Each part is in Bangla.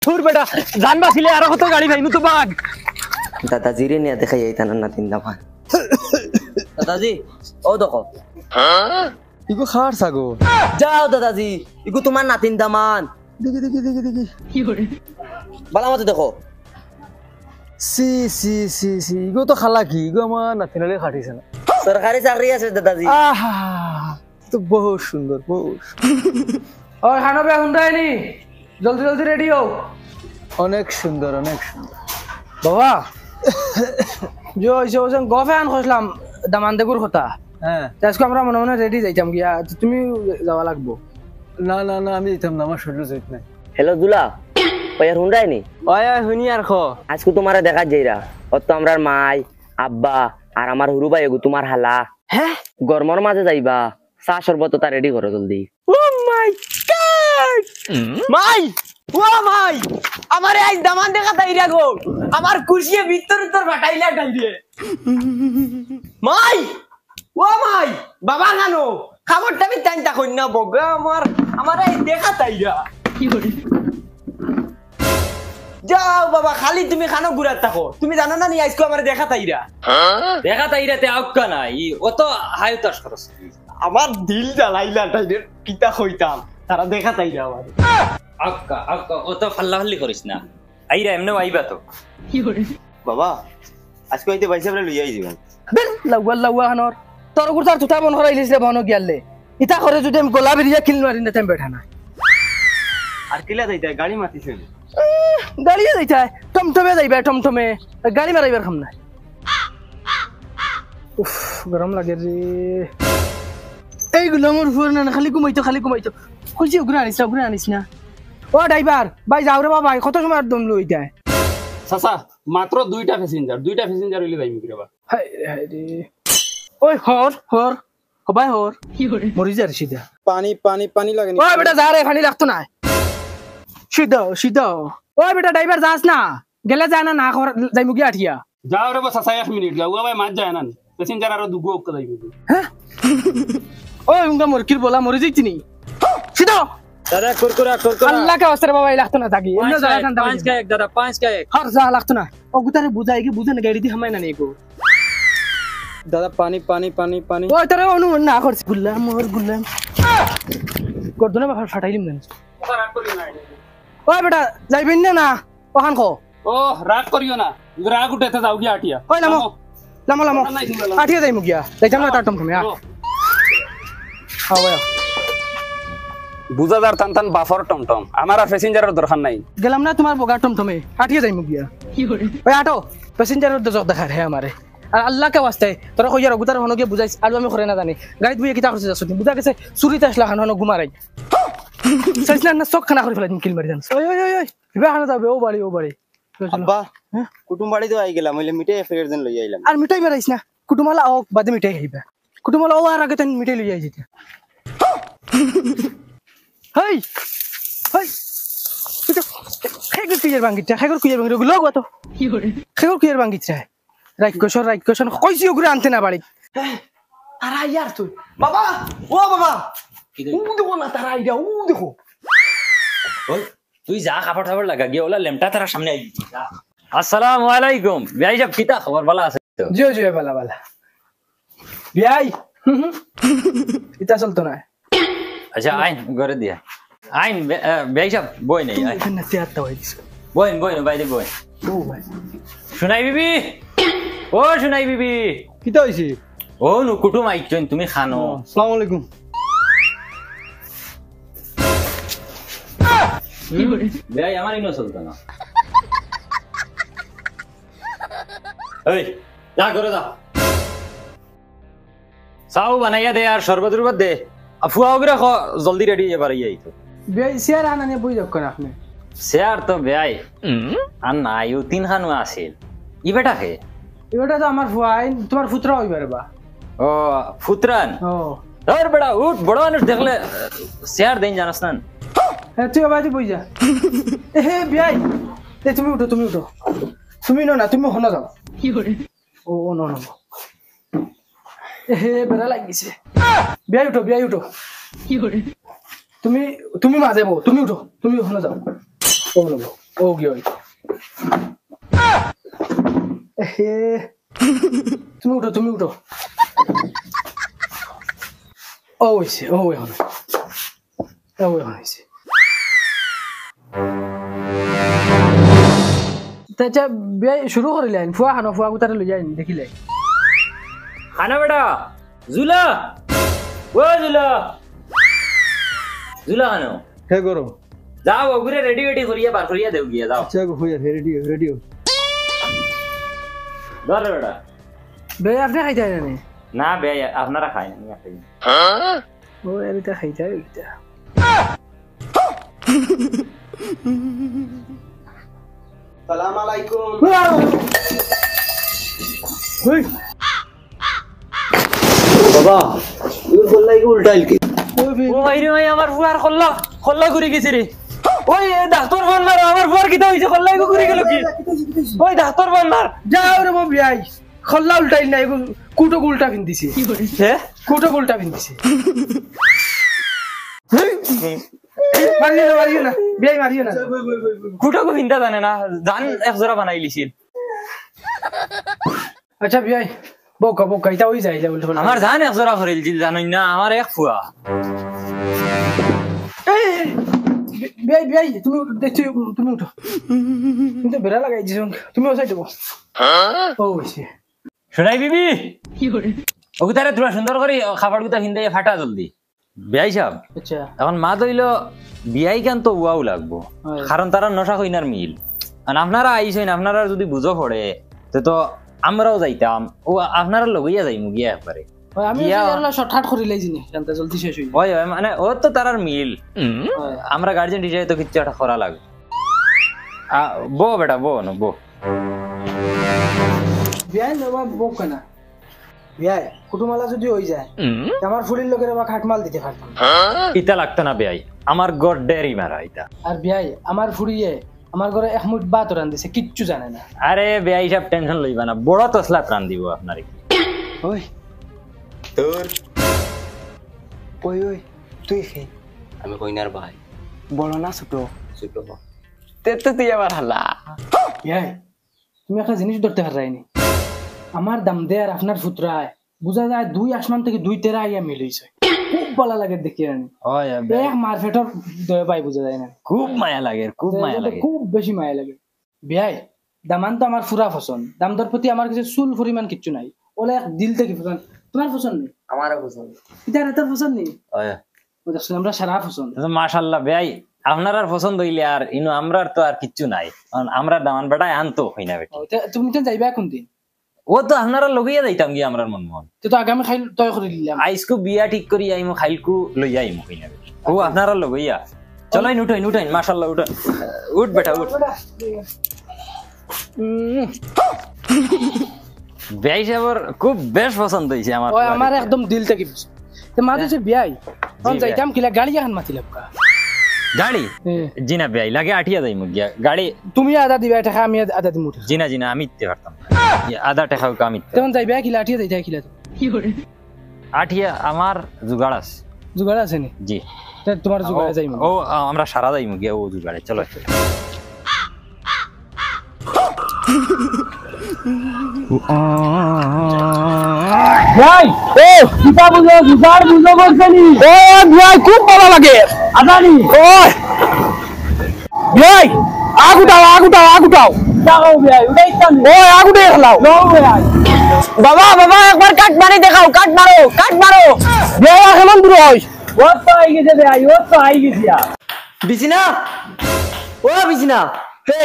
তোর বেটা জান বাঁচিলে আর কত গাড়ি ভাইনু তো বাঘ দাদাজি রে নিয়ে দেখাই আইতানা নাতিন দামান দাদাজি ও দেখো ইগো খার সাগো যাও দাদাজি ইগো তোমার নাতিন দামান দেখি দেখি দেখি দেখি কি করে বালা মতো দেখো সি সি সি সি ইগো তো খালা কি ইগো আমার নাতিনালে খাটিছে না সরকারি চাকরি আছে দাদাজি আহা তো বহুত সুন্দর বহুত और खाना पे हुंडा नहीं जल्दी जल्दी रेडी हो অনেক সুন্দর অনেক সুন্দর बाबा जो इसे ওজন গফান খসলাম দামানদেগুর কথা হ্যাঁ আজকে আমরা মনে মনে রেডি যাইতাম গিয়া তুমি যাওয়া লাগবো না না না আমি যেতাম না আমার শরীর যাইত না হ্যালো দুলা ওয়ার হুন্ডাই নি ওয়া হুনি আর খ আজকে তোমারে দেখা যাইরা অত আমরার মাই আব্বা আর আমার হুরু ভাই এগু তোমার হালা হ্যাঁ গরমর মাঝে যাইবা চা শরবত তা রেডি করো জলদি ও মাই গড মাই ও মাই আমারে আজ দামান দেখা তাইরা গো আমার কুশিয়ে ভিতর ভিতর ফাটাইলা ডাইরে মাই ও মাই বাবা নানো খাবারটা আমি টাইনটা কই না বগা আমার এই দেখা তাইরা কি করে যাও বাবা খালি তুমি খানো গুড়াত থাকো তুমি জানো না নি আজকে আমার দেখা তাইরা দেখা তাইরাতে আউকা নাই অত হায়তাস খরচ আমার দিল জ্বালাইলা তাইদের কিতা হইতাম তারা দেখা তাইরা আমার আউকা আউকা অত ফাল্লা ফাল্লি করিস না আইরা এমনে আইবা তো কি করে বাবা আজকে হইতে পয়সা বলে লইয়াই দিবেন বেল লাউয়া হানর তোর গুতার তুতা মন করাইলিস রে বনো গিয়ালে ইতা করে যদি আমি গোলাপ রিয়া কিল মারি না টাইম বেঠা না আর কিলা যাইতা গাড়ি মাতিছেন গাড়িয়ে যাইতা টমটমে যাইবা টমটমে গাড়ি মারাইবার খাম না উফ গরম লাগে রে এইগুলো আমার ফুর না খালি ঘুমাইতো কইছি উগরা আনিস না ও ড্রাইভার ভাই যাও রে বাবা কত সময় আর দম লইতা চাচা মাত্র দুইটা প্যাসেঞ্জার হইলে যাইমি কি রে হাই রে ওই হর হবাই হর কি করে মরি যা সিধা পানি পানি পানি লাগে ওই বেটা যা রে পানি লাগতো না সিধা ওই বেটা ড্রাইভার যাস না গেলে যায় না খবর যাই মুগি আঠিয়া যাও রে চাচা 1 মিনিট যাও ভাই মাছ যায় না প্যাসেঞ্জার আরো দুগো ওকে যাইমি হ্যাঁ ওই উঙ্গা মুরকির বলা মরে যাইতি নি সিধা দাদা কুরকুরা আল্লাহ কে ওসরে বাবা লাগতো না থাকি এমন জায়গা কান্দা 5 কা এক দাদা 5 কা এক হর যা লাগতো না ও গুতারে বুঝাই কি বুঝে না গাড়ি দি হামাই না নেগো দাদা পানি পানি পানি পানি ওই তোরে অনুমান না করছি গুল্লাম করদো না ফাটাইলিম না ওই বেটা যাইবেন না ওখান খো ও রাগ করিও না রাগ উঠেতে যাও গিয়া আটিয়া ওই লামো আঠিয়া যাই মুগিয়া যাইতাম না তার টমটমে হ্যাঁ বুঝাদার টান বাফর টমটম আমার আর প্যাসেঞ্জারের দরকার নাই গেলাম না তোমার বগা টমটমে আঠিয়া যাই মুগিয়া কি করে ওই আটো প্যাসেঞ্জারের দজক দেখার হে আমারে আর আল্লাহ কে ওয়াস্তে তোরা কইয়ার গুতার হনকে বুঝাইছ আর আমি করে না জানি গাড়িত বুইয়া কিতা করছিস তুমি বুঝা গেছে চুরিতে আসলা হান ঘুমারাই সাইছনা না চক খানা করে ফেলাইম কিল মারি জান ওই বিবাহ খানা যাবে ও বাড়ি আব্বা কুটুম বাড়ি তো আই গেলাম হইলে মিঠাই ফের দিন লই আইলাম আর মিঠাই বেরাইছ না কুটুমালা ও বাদে মিঠাই খাইবা কুটুমালা ও আর আগে তেন মিঠাই লই আইছিস হেই তুই খেগর কুইয়ার বাঙ্গিটা লগ তো কি করে খেগর কুইয়ার বাঙ্গিটা রাইকশন কইছি ওগুলো আনতে না বাড়ি তারা ইয়ার তুই বাবা ও বাবা ও দেখো না তারা আইডা ও দেখো ওই তুই যা কাপড় টাপড় লাগা গিয়ে ওলা লেমটা তারা সামনে আই আসসালামু আলাইকুম ভাই সব কিতা খবর ভালো আছে তো জি বালা বিয়াই এটা চলতো না আচ্ছা আইন ঘরে দিয়া আইন ভাই সব বই নেই এখানে তেয়ারটা হইছে বইন বাইরে বইন ও ভাই শুনাই বিবি কিতা হইছে ও নু কুটুম আইছন তুমি খানো আসসালামু আলাইকুম কি করে ভাই আমার ইনো চলতো না এই যা করে যা চাও বানাইয়া দে আর শরবত রুবত দে ফুয়া ওগরে জলদি রেডি এবার আই তো বিয়াই শেয়ার আনানে বই যাক করে আপনি শেয়ার তো ভাই আর নাই ও তিন খানো আছিল ই বেটা কে এটা তো আমার ফুয়াই তোমার ফুতরা হইবারে বা ও ফুতরান ও ধর বেটা উঠ বড় মানুষ দেখলে শেয়ার দেন জানাস না হ্যাঁ তুই আবার বই যা হে বিয়াই তুমি উঠো তুমি না তুমি হনা যাও কি করে ও নো হে বেড়া লাগিছে বিয়াই উঠো কি করে তুমি মাঝে বউ তুমি উঠো তুমি হনা যাও ও ও গিয়ে তুমি উঠো ও হয়েছে ও এখন হয়েছে আচ্ছা বিয়ে শুরু করিলেন ফুয়া খানো ফুয়া গুতারে লই যাই দেখিলে খানা বেটা জুলা ও জুলা জুলা খানো হে করো যাও ওগুরে রেডি করিয়া বার করিয়া দেও গিয়া যাও আচ্ছা হইয়া রেডিও ধর বেটা বিয়ে আপনি খাইতে জানি না বে আপনারা খাই না খাই ও এরিটা খাইতে এটা সালাম আলাইকুম বাবা তুই বললাই কি উল্টাইল কি ও ভাই রে ভাই আমার ফুয়ার খল্লা ঘুরে গেছে রে ওই ডাক্তার ফোন মার আমার ফুয়ার কিটা হইছে খল্লা ঘুরে গেল কি ওই ডাক্তার ফোন মার যাও রে বিয়াই খল্লা উল্টাই নাই কুটো উল্টা পিন্দিছে হে কুটো উল্টা পিন্দিছে মারিও না বিয়াই মারিও না কুটাকো ভিন্দা জানে না জান এক জোড়া বানাই লিছিল আচ্ছা বিয়াই বকা এটা হই যায় উল্টা আমার জান এক জোড়া করিল জিল জানই না আমার এক ফুয়া বিয়াই তুমি দেখছো তুমি উঠো তুমি তো বেড়া লাগাই দিছো তুমি ওসাই দেবো ও হইছে শোনাই বিবি ওকে তারে তোরা সুন্দর করে খাবার গুতা ভিন্দাই ফাটা জলদি বিয়াই সাহেব আচ্ছা এখন মা দইল বিয়াই কেন তো উয়াও লাগবো কারণ তারা নশা কইনার মিল আর আপনারা আইসেন আপনারা যদি বুঝো পড়ে তো আমরাও যাইতাম ও আপনারা লগইয়া যাইমু গিয়া একবারে আমি শর্টকাট করিলাই জিনি জানতে জলদি শেষ হই ওই মানে ও তো তারার মিল আমরা গার্জিয়ান টিচারে তো কিচ্ছু একটা করা লাগে বো বেটা বো না বো বিয়াই বাবা বক কেনা বিয়াই কুটুমালা যদি হই যায় আমার ফুলির লোকের বা খাটমাল দিতে পারতাম ইটা লাগতো না বিয়াই আমার গড় ডেরি মারা ইটা আর বিয়াই আমার ফুরিয়ে আমার ঘরে এক মুঠ ভাত রান দিছে কিচ্ছু জানে না আরে বিয়াই সব টেনশন লইবা না বড় তসলা প্রাণ দিব আপনারে ওই তোর ওই তুই খে আমি কইনার ভাই বড় না ছোট ছোট তে তো তুই আবার হালা বিয়াই তুমি একটা জিনিস ধরতে পারাইনি আমার দাম দে আর আপনার ফুতরায় বুঝা যায় 2 আসমান থেকে 2 তেরা আইয়া মিলইছে খুব ভালো লাগে দেখি আনি ওই এক মারফেটর দয় পাই বুঝা যায় না খুব মায়া লাগে খুব মায়া লাগে খুব বেশি মায়া লাগে বিয়াই দামান তো আমার পুরা পছন্দ দাম দর প্রতি আমার কাছে চুল পরিমাণ কিচ্ছু নাই ওলে এক দিল থেকে পছন্দ তোমার পছন্দ নেই আমারও পছন্দ ইতার এত পছন্দ নেই ওই ও দেখছেন আমরা সারা পছন্দ মাশাআল্লাহ বিয়াই আপনার আর পছন্দ হইলে আর ইনো আমরার তো আর কিচ্ছু নাই আমরা দামান বেটায় আনতো হই না বেটি তুমি তো যাইবা কোন দিন ও তো আপনারা লগইয়া যাইতাম গিয়া আমরার মন তো আগামী খাইল তয় করে দিলাম আইসকু বিয়া ঠিক করি আইমু খাইলকু লইয়া আইমু হই না বেটি ও আপনারা লগইয়া চলাইন উঠাইন মাশাআল্লাহ উঠ বেটা উঠ বিয়াই সাহেবের খুব বেশ পছন্দ হইছে আমার ওই আমার একদম দিল থেকে পছন্দ তো মা দিছে বিয়াই কোন যাইতাম কিলা গাড়ি এখন মাতিলাম কা গাড়ি জিনা বিয়াই লাগে আঠিয়া যাইমু গিয়া গাড়ি তুমি আদা দিবা টাকা আমি আদা দিমু জিনা আমি দিতে পারতাম আধা টাকা আমি তখন যাইবা কিলা আঠিয়া যাইতা কিলা কি করে আঠিয়া আমার জুগাড় আছে জুগাড় আছে নি জি তোমার জুগাড়ে যাইমু ও আমরা সারা যাইমু গিয়া ও জুগাড়ে চলো ভাই ও কিতা বুঝো করছনি ও ভাই খুব ভালো লাগে আদানি ও ভাই আগুটাও যাও ভাই উঠাইতাম ও আগুটে খেলাও নো ভাই বাবা একবার কাট মারি দেখাও কাট মারো ভাই কেমন দূর হইস ও তো আই গেছে ভাই ও তো আই গেছে বিছিনা ও বিছিনা হে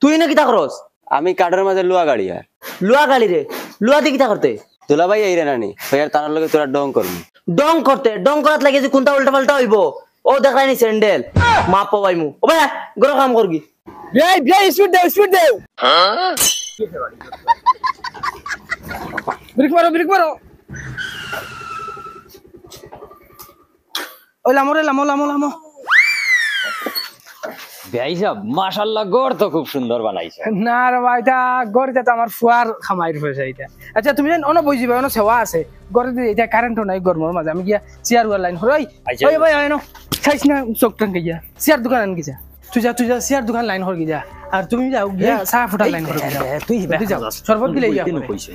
তুই না কিতা করস আমি কাঠের মাঝে লুয়া গাড়ি আর লুয়া গালি রে লুয়া দিয়ে কিতা করতে তোলা ভাই এই রে নানি ভাইয়ার তানার লগে তোরা ডং করবি ডং করাত লাগে যে কোনটা উল্টা পাল্টা হইব ও দেখাই নি স্যান্ডেল মা পাইমু ও ভাই গরো কাম করবি ভাই স্পিড দেও ব্রেক মারো ওই লামো ভাই সাহেব মাশাআল্লাহ গড় তো খুব সুন্দর বানাইছে না রে ভাই এটা গড়িতে তো আমার ফুয়ার খামাইর হয়েছে এটা আচ্ছা তুমি জান অন বুঝিবা অন সেবা আছে গড়িতে এটা কারেন্টও নাই গরমের মাঝে আমি গিয়া চেয়ার ওয়ার লাইন হই ওই ভাই আইনো খাইছ না চকটান গিয়া চেয়ার দোকান আন গিয়া তুই যা চেয়ার দোকান লাইন করবি যা আর তুমি যাও গিয়া চা ফুটা লাইন করবি তুই যাও শরবত গিলে ইয়া কইছ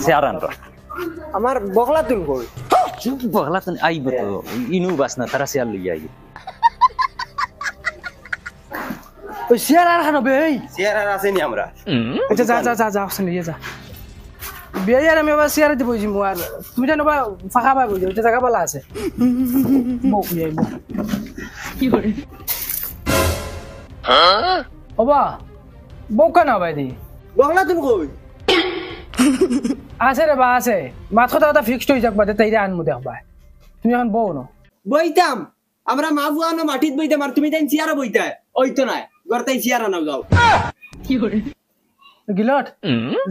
চেয়ার আনরা আমার বকলা তুল কই চুপ বগলা তো আইব তো ইনু বাস না তারা চেয়ার লইয়া আইব ওই চেয়ার আর খানো বে এই চেয়ার আর আছে নি আমরা আচ্ছা যা আসেন নিয়ে যা বিয়ে আর আমি আবার চেয়ারে দিব বুঝি আর তুমি জানো বা ফাঁকা পাই বুঝি ওইটা জায়গা পালা আছে বউ বিয়ে বউ কি করে ওবা বউ কেন ভাই দি বকলা তুল কই আছে রে বা আছে মাথা কথা ফিক্সড হয়ে যাক বাদে তাইরে আনমু দেখবা তুমি এখন বউ ন বইতাম আমরা মা বুয়ানো মাটিত বইতাম আর তুমি তাই চেয়ারে বইতা ওই তো নাই গরতাই চেয়ার আনাও যাও গিলট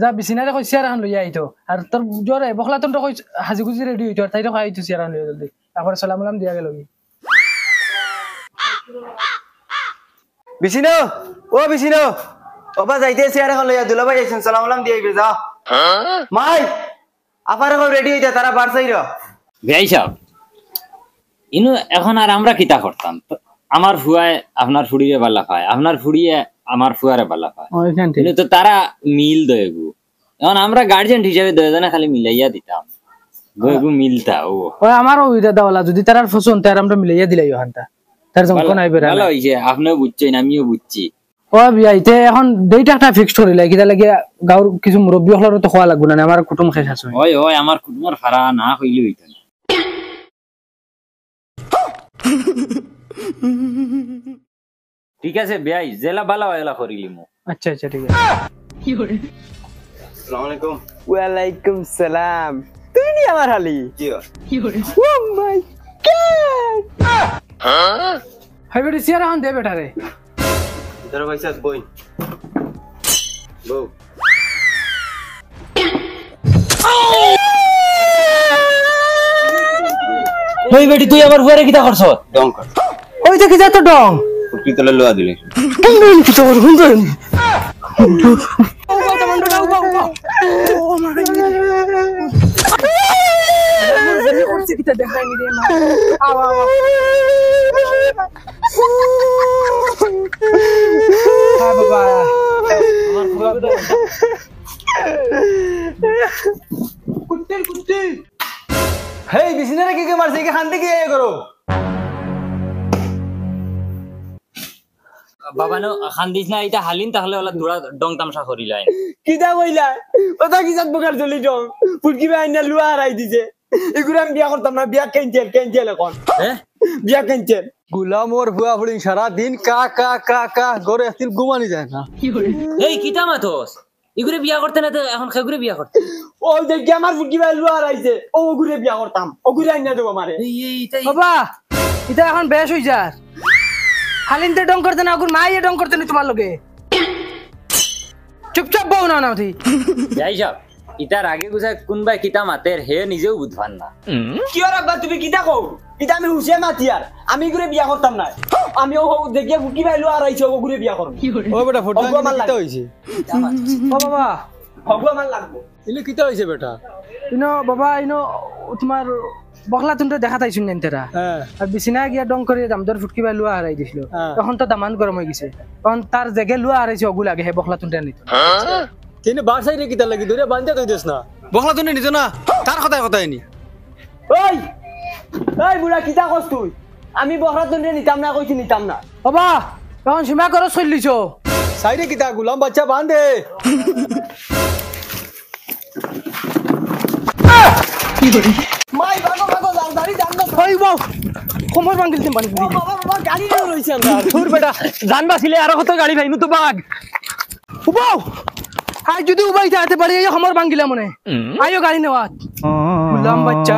যা বিছনারে কই চেয়ার এখন লই আইতো আর তোর জোরে বখলা তোর কই হাজি গুজি রেডি হইতো আর তাইরে কই আইতো চেয়ার এখন লই জলদি তারপরে সালাম আলাম দিয়া গেল বিছিনো ও বিছিনো ওবা যাইতে চেয়ার এখন লইয়া দুলাভাই আইছেন সালাম আলাম দিয়ে আইবে যা মাই আপারে কই রেডি হইতা তারা বার চাইর ভাই সাহেব ইনু এখন আর আমরা কিতা করতাম আমার ফুয়ায় আপনার ফুড়িয়ে বালা পায় আপনার ফুড়িয়ে আমার ফুয়ারে বালা পায় কিন্তু তো তারা মিল দয়েগু এখন আমরা গার্জিয়ান হিসেবে দুজনে খালি মিলাইয়া দিতাম দয়েগু মিলতা ও ওই আমারও ওইটা দাওলা যদি তার ফসন তার আমরা মিলাইয়া দিলাই ওখানটা তার যখন কোন আইবে ভালো হইছে আপনিও বুঝছেন আমিও বুঝছি ও বিয়াইতে এখন দুইটা একটা ফিক্সড করিলা কিটা লাগে গাঁর কিছু মুরব্বী হলর তো খাওয়া লাগবে না আমার কুটুম শেষ আছে ওই ওই আমার কুটুমের ফাড়া না হইলে হইতো না ঠিক আছে ভাই জেলা বালা ওয়ালা করিলিমু আচ্ছা ঠিক আছে আসসালামু আলাইকুম ওয়ালাইকুম সালাম তুই নি আমার হালি জি ও মাই গড হাই বেটি চেয়ার এখন দে বেটা রে তোর পয়সা বই বউ ওই বেটি তুই আমার ফুয়ারে কিতা করছ ডং কর ওই দেখি যা তো ডং পুটকি তলে লোয়া দিলে কি তো হুন্দন হেই বিছিনারে কি মারছে কি খান্তে কি এ করো বাবা নো খান্দিস না এটা হালিন তাহলে ওলা দৌড়া ডং তামসা করিলাই কিটা কইলা ওটা কি জাত বকার চলি যাও ফুটকি ভাই না লুয়া হারাই দিছে এগুলো আমি বিয়া করতাম না বিয়া ক্যান্সেল এখন বিয়া ক্যান্সেল গুলামর ভুয়া ফুড়ি সারা দিন কা কা কা কা গরে আসছিল ঘুমানি যায় না এই কিতা মাথোস ইগুরে বিয়া করতে না তো এখন খেগুরে বিয়া করতে ও দেখি আমার ফুটকি ভাই লুয়া হারাইছে ও ওগুরে বিয়া করতাম ওগুরে আইনা দেবো আমারে বাবা এটা এখন বেশ হই যা হালিনতে ডং করতে না ওগুর মাইয়ে ডং করতে না তোমার লগে চুপচাপ বউ না তুই যাই সব ইতার আগে গুছা কোনবাই কিতা মাতের হে নিজেও বুঝবান না কি আর আব্বা তুমি কিটা কও এটা আমি হুসে মাতিয়ার আমি গুরে বিয়া করতাম না আমি ও দেখি ফুটকি ভাই লুয়া হারাইছে ওগুরে বিয়া করব ও বেটা ফটো অগো আমার কিতা হইছে ও বাবা হগু আমার লাগবো ইলে কিতা হইছে বেটা ইনো বাবা ইনো তোমার বকলা তুমি দেখা তাইছুন নেন তেরা হ্যাঁ আর বিছনা গিয়া ডং করে দামদর ফুটকি ভাই লুয়া হারাই দিছিল তখন তো দামান গরম হয়ে গেছে তখন তার জায়গায় লুয়া হারাইছে ওগু লাগে হে বকলা তুমি নিত কিন্তু বার সাইডে কিতা লাগি ধরে বান্ধে কই দিস না বখলা তুমি নিজ না তার কথাই নি ওই ওই বুড়া কিটা কস তুই আমি বকরা তুলে নিতাম না কইছি নিতাম না বাবা তখন সীমা করো চলিছ সাইডে কিতা গুলাম বাচ্চা বান্ধে মাই বাবা বাবা দাঁড়ি জান না ওই বাউ কোমর ভাঙিল তুমি পানি ও বাবা বাবা গাড়ি নিয়ে রইছে আমরা তোর বেটা জান বাঁচিলে আর কত গাড়ি ভাইনু তো বাঘ উবাও আজ যদি উবাইতে হাতে পারি এই সমর ভাঙিলা মনে আইও গাড়ি নেওয়াত গুলাম বাচ্চা